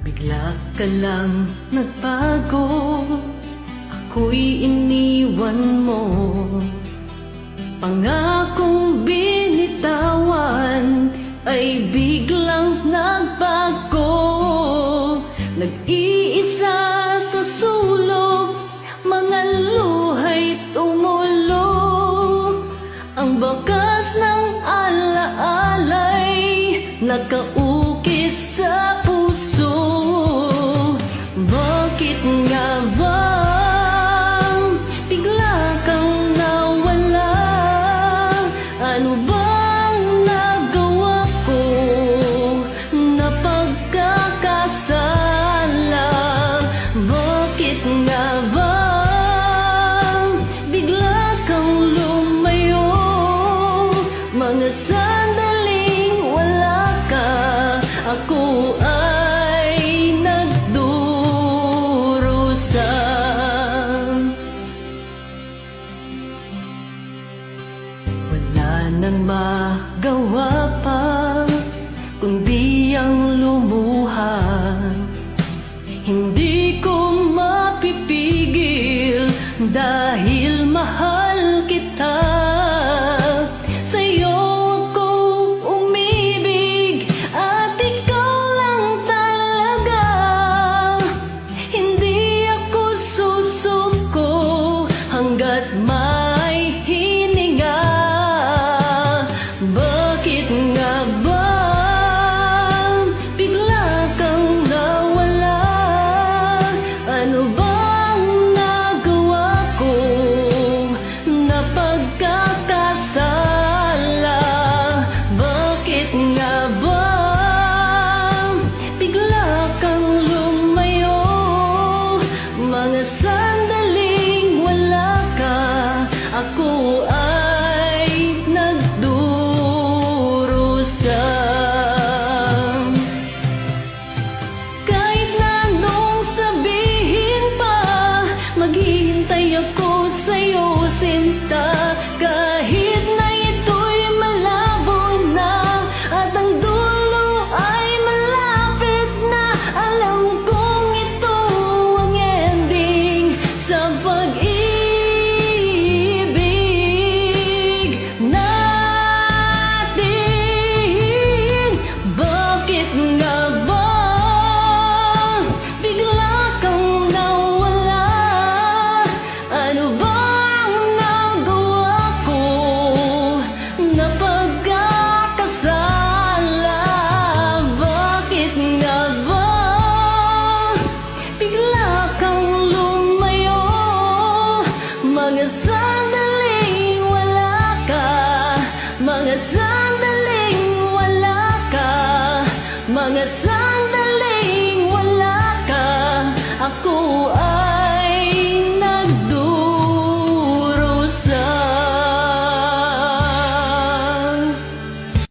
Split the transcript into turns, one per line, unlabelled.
Bigla ka lang nagbago, ako'y iniwan mo. Pangakong binitawan ay biglang nagbago. Nag-iisa sa sulok, mga luha'y tumulo. Ang bakas ng alaala'y nakaukit sa puso. Bakit nga ba bigla kang nawala? Ano bang nagawa ko na pagkakasala? Bakit nga ba bigla kang lumayo? Mga sandaling wala ka, ako ay nagdurusa. Wala nang magawa pa kundi ang lumuha. Hindi ko mapipigil dahil mahal kita. Sa'yo ako umibig at ikaw lang talaga. Hindi ako susuko hanggat may hininga. Bakit nga ba bigla kang nawala? Ano bang nagawa ko na pagkakasala? Bakit nga ba bigla kang lumayo? Mga sandaling wala ka, ako ay nagdurusa. Kahit na anong sabihin pa, maghihintay ako sa'yo, sinta. Kahit na ito'y malabo na at ang dulo ay malapit na, alam kong ito ang ending sa pag-ibig natin. Bakit nga ba bigla kang nawala? Ano bang nagawa ko na pagkakasala? Bakit nga ba bigla kang lumayo? Mga sandaling wala ka, mga sandaling wala ka, mga sandaling